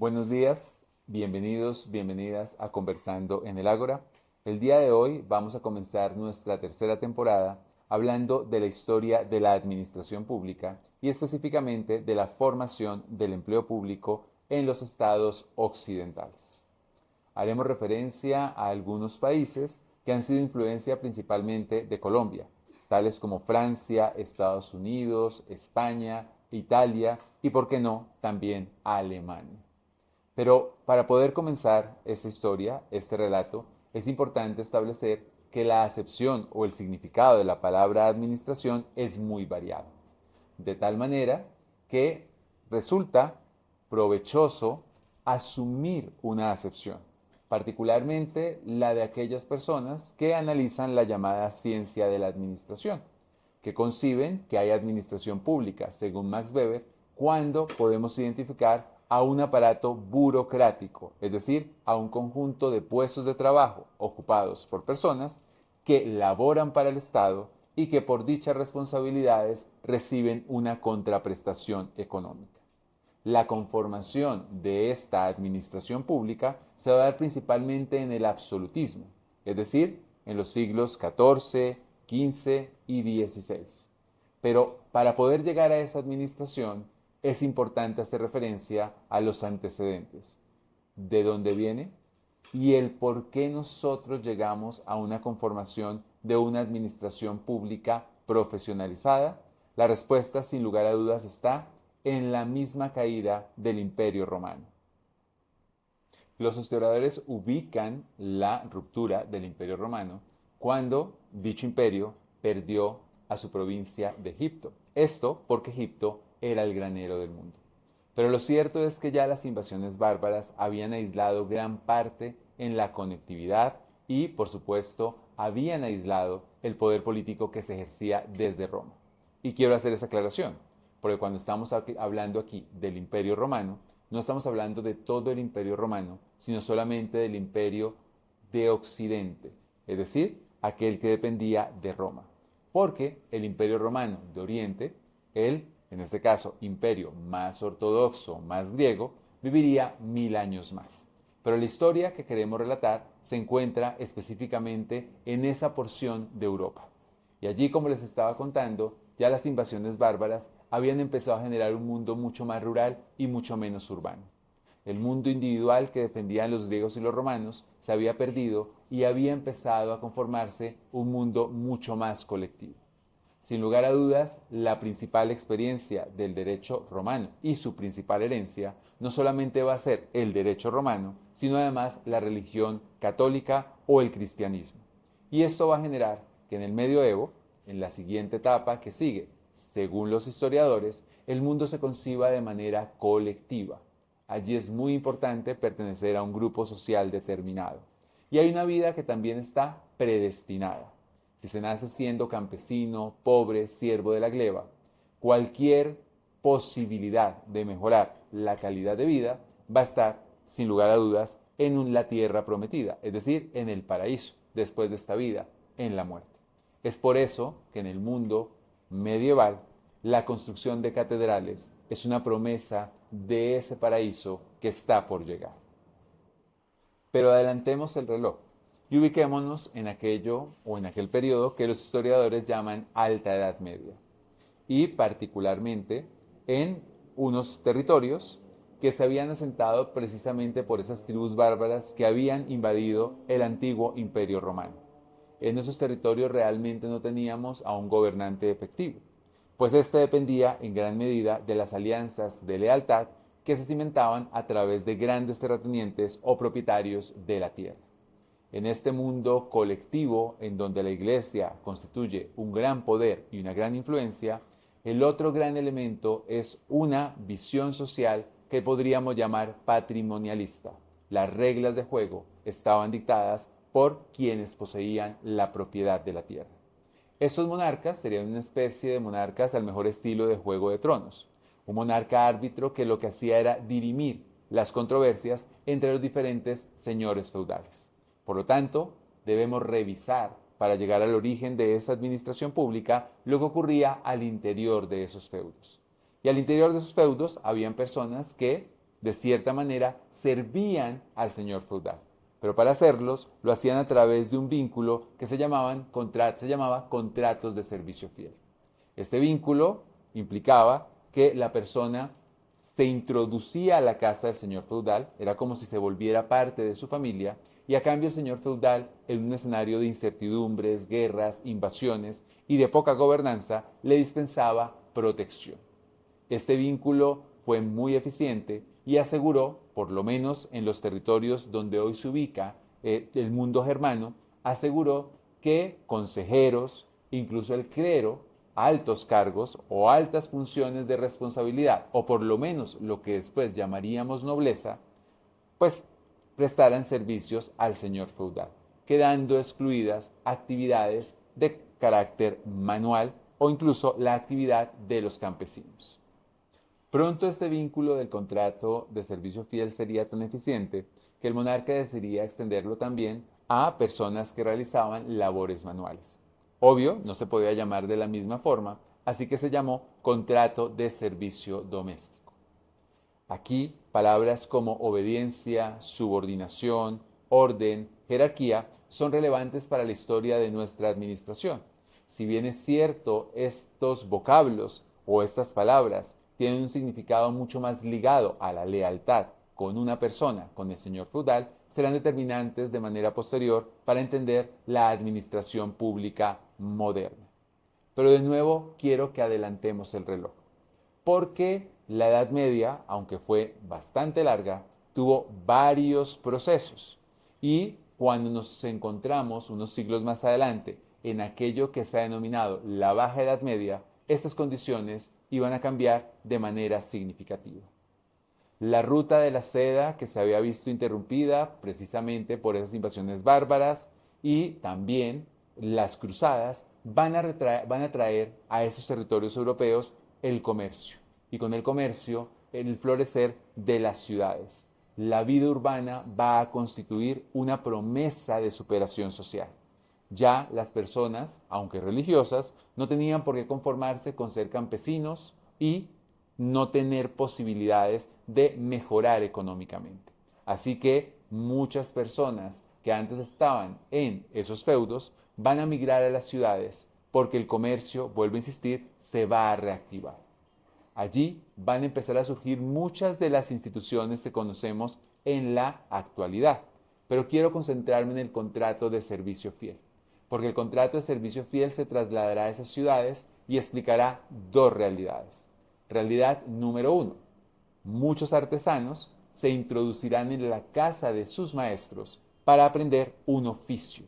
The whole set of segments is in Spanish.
Buenos días, bienvenidos, bienvenidas a Conversando en el Ágora. El día de hoy vamos a comenzar nuestra tercera temporada hablando de la historia de la administración pública y específicamente de la formación del empleo público en los estados occidentales. Haremos referencia a algunos países que han sido influencia principalmente de Colombia, tales como Francia, Estados Unidos, España, Italia y, por qué no, también Alemania. Pero para poder comenzar esta historia, este relato, es importante establecer que la acepción o el significado de la palabra administración es muy variado, de tal manera que resulta provechoso asumir una acepción, particularmente la de aquellas personas que analizan la llamada ciencia de la administración, que conciben que hay administración pública, según Max Weber, cuando podemos identificar a un aparato burocrático, es decir, a un conjunto de puestos de trabajo ocupados por personas que laboran para el Estado y que por dichas responsabilidades reciben una contraprestación económica. La conformación de esta administración pública se va a dar principalmente en el absolutismo, es decir, en los siglos XIV, XV y XVI. Pero para poder llegar a esa administración es importante hacer referencia a los antecedentes, de dónde viene y el por qué nosotros llegamos a una conformación de una administración pública profesionalizada. La respuesta, sin lugar a dudas, está en la misma caída del Imperio Romano. Los historiadores ubican la ruptura del Imperio Romano cuando dicho imperio perdió a su provincia de Egipto. Esto porque Egipto era el granero del mundo. Pero lo cierto es que ya las invasiones bárbaras habían aislado gran parte en la conectividad y, por supuesto, habían aislado el poder político que se ejercía desde Roma. Y quiero hacer esa aclaración, porque cuando estamos hablando aquí del Imperio Romano, no estamos hablando de todo el Imperio Romano, sino solamente del Imperio de Occidente, es decir, aquel que dependía de Roma. Porque el Imperio Romano de Oriente, en este caso, imperio más ortodoxo, más griego, viviría 1000 años más. Pero la historia que queremos relatar se encuentra específicamente en esa porción de Europa. Y allí, como les estaba contando, ya las invasiones bárbaras habían empezado a generar un mundo mucho más rural y mucho menos urbano. El mundo individual que defendían los griegos y los romanos se había perdido y había empezado a conformarse un mundo mucho más colectivo. Sin lugar a dudas, la principal experiencia del derecho romano y su principal herencia no solamente va a ser el derecho romano, sino además la religión católica o el cristianismo. Y esto va a generar que en el medioevo, en la siguiente etapa que sigue, según los historiadores, el mundo se conciba de manera colectiva. Allí es muy importante pertenecer a un grupo social determinado. Y hay una vida que también está predestinada. Si se nace siendo campesino, pobre, siervo de la gleba, cualquier posibilidad de mejorar la calidad de vida va a estar, sin lugar a dudas, en la tierra prometida, es decir, en el paraíso, después de esta vida, en la muerte. Es por eso que en el mundo medieval la construcción de catedrales es una promesa de ese paraíso que está por llegar. Pero adelantemos el reloj y ubiquémonos en aquello o en aquel periodo que los historiadores llaman Alta Edad Media, y particularmente en unos territorios que se habían asentado precisamente por esas tribus bárbaras que habían invadido el antiguo Imperio Romano. En esos territorios realmente no teníamos a un gobernante efectivo, pues este dependía en gran medida de las alianzas de lealtad que se cimentaban a través de grandes terratenientes o propietarios de la tierra. En este mundo colectivo en donde la Iglesia constituye un gran poder y una gran influencia, el otro gran elemento es una visión social que podríamos llamar patrimonialista. Las reglas de juego estaban dictadas por quienes poseían la propiedad de la tierra. Estos monarcas serían una especie de monarcas al mejor estilo de Juego de Tronos, un monarca árbitro que lo que hacía era dirimir las controversias entre los diferentes señores feudales. Por lo tanto, debemos revisar para llegar al origen de esa administración pública lo que ocurría al interior de esos feudos. Y al interior de esos feudos habían personas que de cierta manera, servían al señor feudal. Pero para hacerlos, lo hacían a través de un vínculo que se llamaba contratos de servicio fiel. Este vínculo implicaba que la persona se introducía a la casa del señor feudal, era como si se volviera parte de su familia, y a cambio el señor feudal, en un escenario de incertidumbres, guerras, invasiones y de poca gobernanza, le dispensaba protección. Este vínculo fue muy eficiente y aseguró, por lo menos en los territorios donde hoy se ubica el mundo germano, aseguró que consejeros, incluso el clero, altos cargos o altas funciones de responsabilidad, o por lo menos lo que después llamaríamos nobleza, pues prestaran servicios al señor feudal, quedando excluidas actividades de carácter manual o incluso la actividad de los campesinos. Pronto este vínculo del contrato de servicio fiel sería tan eficiente que el monarca decidiría extenderlo también a personas que realizaban labores manuales. Obvio, no se podía llamar de la misma forma, así que se llamó contrato de servicio doméstico. Aquí, palabras como obediencia, subordinación, orden, jerarquía son relevantes para la historia de nuestra administración. Si bien es cierto, estos vocablos o estas palabras tienen un significado mucho más ligado a la lealtad con una persona, con el señor feudal, serán determinantes de manera posterior para entender la administración pública moderna. Pero de nuevo quiero que adelantemos el reloj, porque la Edad Media, aunque fue bastante larga, tuvo varios procesos y cuando nos encontramos unos siglos más adelante en aquello que se ha denominado la Baja Edad Media, estas condiciones iban a cambiar de manera significativa. La ruta de la seda, que se había visto interrumpida precisamente por esas invasiones bárbaras, y también las cruzadas van a traer a esos territorios europeos el comercio, y con el comercio el florecer de las ciudades. La vida urbana va a constituir una promesa de superación social. Ya las personas, aunque religiosas, no tenían por qué conformarse con ser campesinos y no tener posibilidades de mejorar económicamente. Así que muchas personas que antes estaban en esos feudos van a migrar a las ciudades porque el comercio, vuelvo a insistir, se va a reactivar. Allí van a empezar a surgir muchas de las instituciones que conocemos en la actualidad. Pero quiero concentrarme en el contrato de servicio fiel, porque el contrato de servicio fiel se trasladará a esas ciudades y explicará dos realidades. Realidad número uno: muchos artesanos se introducirán en la casa de sus maestros para aprender un oficio.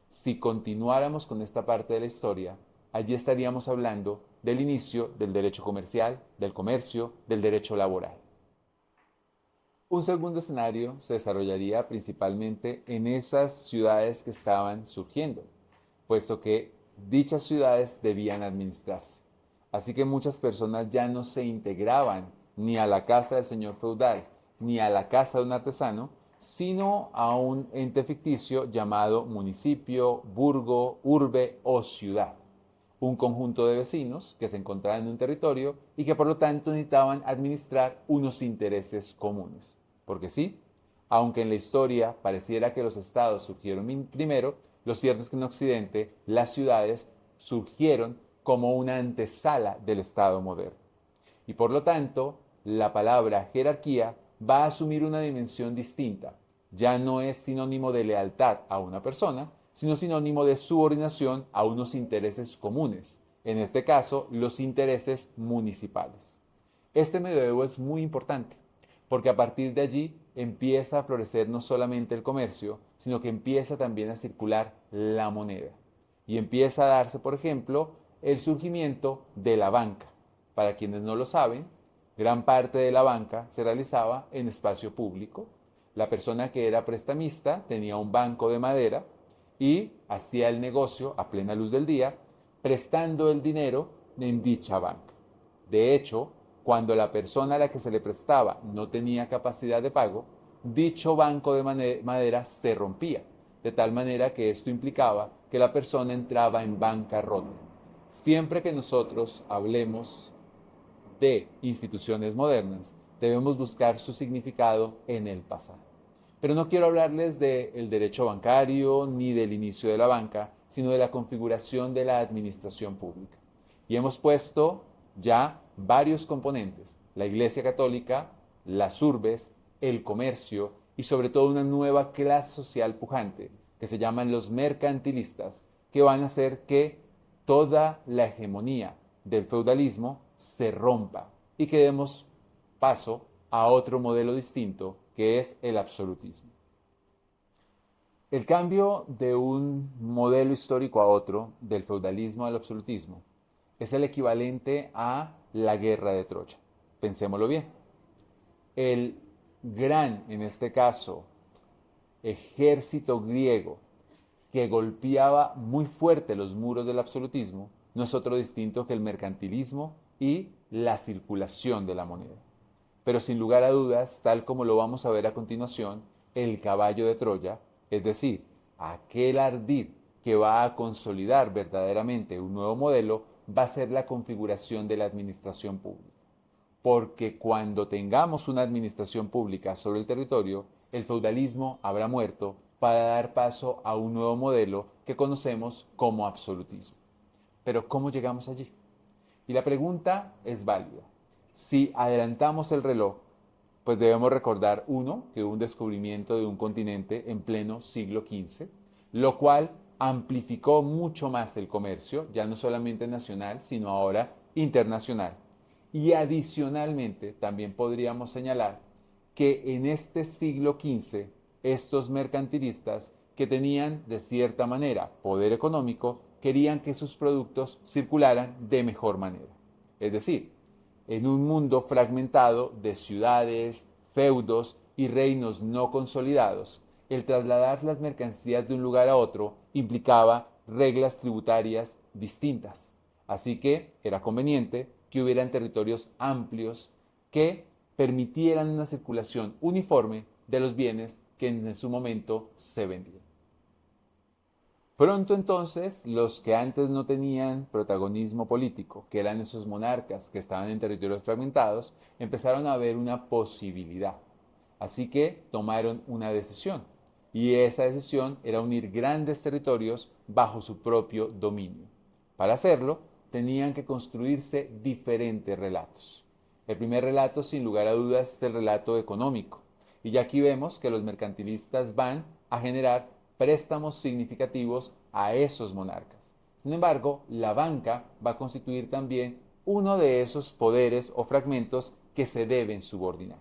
Si continuáramos con esta parte de la historia, allí estaríamos hablando del inicio del derecho comercial, del comercio, del derecho laboral. Un segundo escenario se desarrollaría principalmente en esas ciudades que estaban surgiendo, puesto que dichas ciudades debían administrarse. Así que muchas personas ya no se integraban ni a la casa del señor feudal, ni a la casa de un artesano, sino a un ente ficticio llamado municipio, burgo, urbe o ciudad. Un conjunto de vecinos que se encontraban en un territorio y que por lo tanto necesitaban administrar unos intereses comunes. Porque sí, aunque en la historia pareciera que los estados surgieron primero, lo cierto es que en Occidente las ciudades surgieron como una antesala del estado moderno. Y por lo tanto, la palabra jerarquía va a asumir una dimensión distinta. Ya no es sinónimo de lealtad a una persona, sino sinónimo de subordinación a unos intereses comunes, en este caso, los intereses municipales. Este medioevo es muy importante, porque a partir de allí empieza a florecer no solamente el comercio, sino que empieza también a circular la moneda. Y empieza a darse, por ejemplo, el surgimiento de la banca. Para quienes no lo saben, gran parte de la banca se realizaba en espacio público. La persona que era prestamista tenía un banco de madera y hacía el negocio a plena luz del día, prestando el dinero en dicha banca. De hecho, cuando la persona a la que se le prestaba no tenía capacidad de pago, dicho banco de madera se rompía, de tal manera que esto implicaba que la persona entraba en bancarrota. Siempre que nosotros hablemos de instituciones modernas, debemos buscar su significado en el pasado. Pero no quiero hablarles del derecho bancario ni del inicio de la banca, sino de la configuración de la administración pública. Y hemos puesto ya varios componentes: la Iglesia Católica, las urbes, el comercio y sobre todo una nueva clase social pujante que se llaman los mercantilistas, que van a hacer que toda la hegemonía del feudalismo se rompa y que demos paso a otro modelo distinto, que es el absolutismo. El cambio de un modelo histórico a otro, del feudalismo al absolutismo, es el equivalente a la guerra de Troya. Pensémoslo bien. El gran, en este caso, ejército griego que golpeaba muy fuerte los muros del absolutismo no es otro distinto que el mercantilismo y la circulación de la moneda. Pero sin lugar a dudas, tal como lo vamos a ver a continuación, el caballo de Troya, es decir, aquel ardid que va a consolidar verdaderamente un nuevo modelo, va a ser la configuración de la administración pública. Porque cuando tengamos una administración pública sobre el territorio, el feudalismo habrá muerto para dar paso a un nuevo modelo que conocemos como absolutismo. Pero ¿cómo llegamos allí? Y la pregunta es válida. Si adelantamos el reloj, pues debemos recordar, uno, que hubo un descubrimiento de un continente en pleno siglo XV, lo cual amplificó mucho más el comercio, ya no solamente nacional, sino ahora internacional. Y adicionalmente, también podríamos señalar que en este siglo XV, estos mercantilistas que tenían de cierta manera poder económico, querían que sus productos circularan de mejor manera. Es decir, en un mundo fragmentado de ciudades, feudos y reinos no consolidados, el trasladar las mercancías de un lugar a otro implicaba reglas tributarias distintas. Así que era conveniente que hubieran territorios amplios que permitieran una circulación uniforme de los bienes que en su momento se vendían. Pronto entonces, los que antes no tenían protagonismo político, que eran esos monarcas que estaban en territorios fragmentados, empezaron a ver una posibilidad. Así que tomaron una decisión, y esa decisión era unir grandes territorios bajo su propio dominio. Para hacerlo, tenían que construirse diferentes relatos. El primer relato, sin lugar a dudas, es el relato económico. Y ya aquí vemos que los mercantilistas van a generar préstamos significativos a esos monarcas. Sin embargo, la banca va a constituir también uno de esos poderes o fragmentos que se deben subordinar.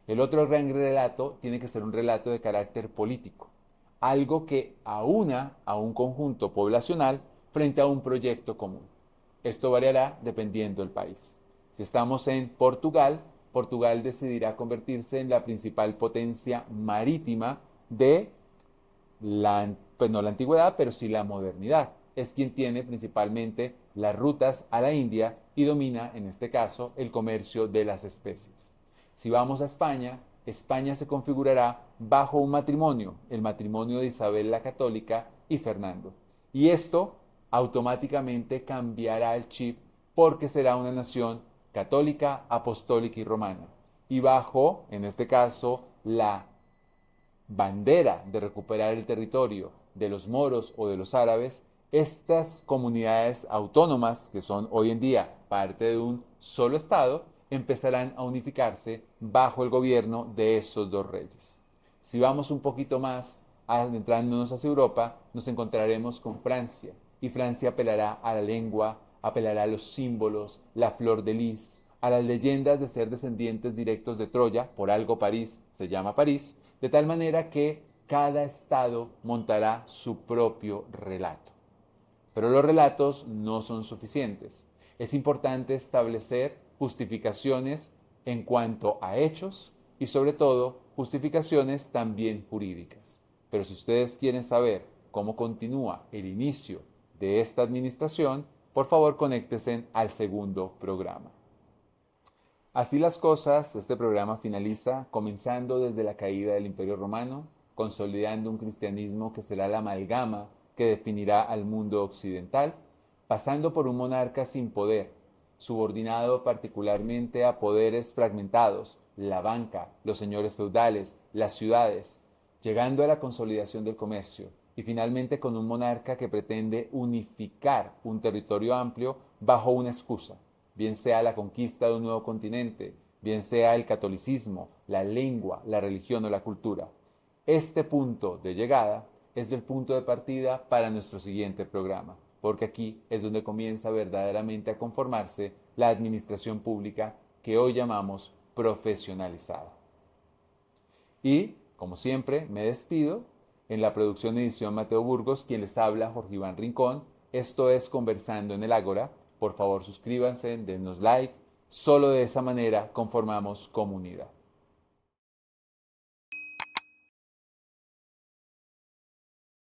El otro gran relato tiene que ser un relato de carácter político, algo que aúna a un conjunto poblacional frente a un proyecto común. Esto variará dependiendo del país. Si estamos en Portugal, Portugal decidirá convertirse en la principal potencia marítima de pues no la antigüedad, pero sí la modernidad. Es quien tiene principalmente las rutas a la India y domina, en este caso, el comercio de las especies. Si vamos a España, España se configurará bajo un matrimonio, el matrimonio de Isabel la Católica y Fernando. Y esto automáticamente cambiará el chip porque será una nación católica, apostólica y romana. Y bajo, en este caso, la bandera de recuperar el territorio de los moros o de los árabes, estas comunidades autónomas, que son hoy en día parte de un solo Estado, empezarán a unificarse bajo el gobierno de esos dos reyes. Si vamos un poquito más, adentrándonos hacia Europa, nos encontraremos con Francia, y Francia apelará a la lengua, apelará a los símbolos, la flor de lis, a las leyendas de ser descendientes directos de Troya, por algo París se llama París, de tal manera que cada estado montará su propio relato. Pero los relatos no son suficientes. Es importante establecer justificaciones en cuanto a hechos y sobre todo justificaciones también jurídicas. Pero si ustedes quieren saber cómo continúa el inicio de esta administración, por favor conéctense al segundo programa. Así las cosas, este programa finaliza comenzando desde la caída del Imperio Romano, consolidando un cristianismo que será la amalgama que definirá al mundo occidental, pasando por un monarca sin poder, subordinado particularmente a poderes fragmentados, la banca, los señores feudales, las ciudades, llegando a la consolidación del comercio y finalmente con un monarca que pretende unificar un territorio amplio bajo una excusa, bien sea la conquista de un nuevo continente, bien sea el catolicismo, la lengua, la religión o la cultura. Este punto de llegada es el punto de partida para nuestro siguiente programa, porque aquí es donde comienza verdaderamente a conformarse la administración pública que hoy llamamos profesionalizada. Y, como siempre, me despido. En la producción y edición Mateo Burgos, quien les habla, Jorge Iván Rincón. Esto es Conversando en el Ágora. Por favor, suscríbanse, denos like. Solo de esa manera conformamos comunidad.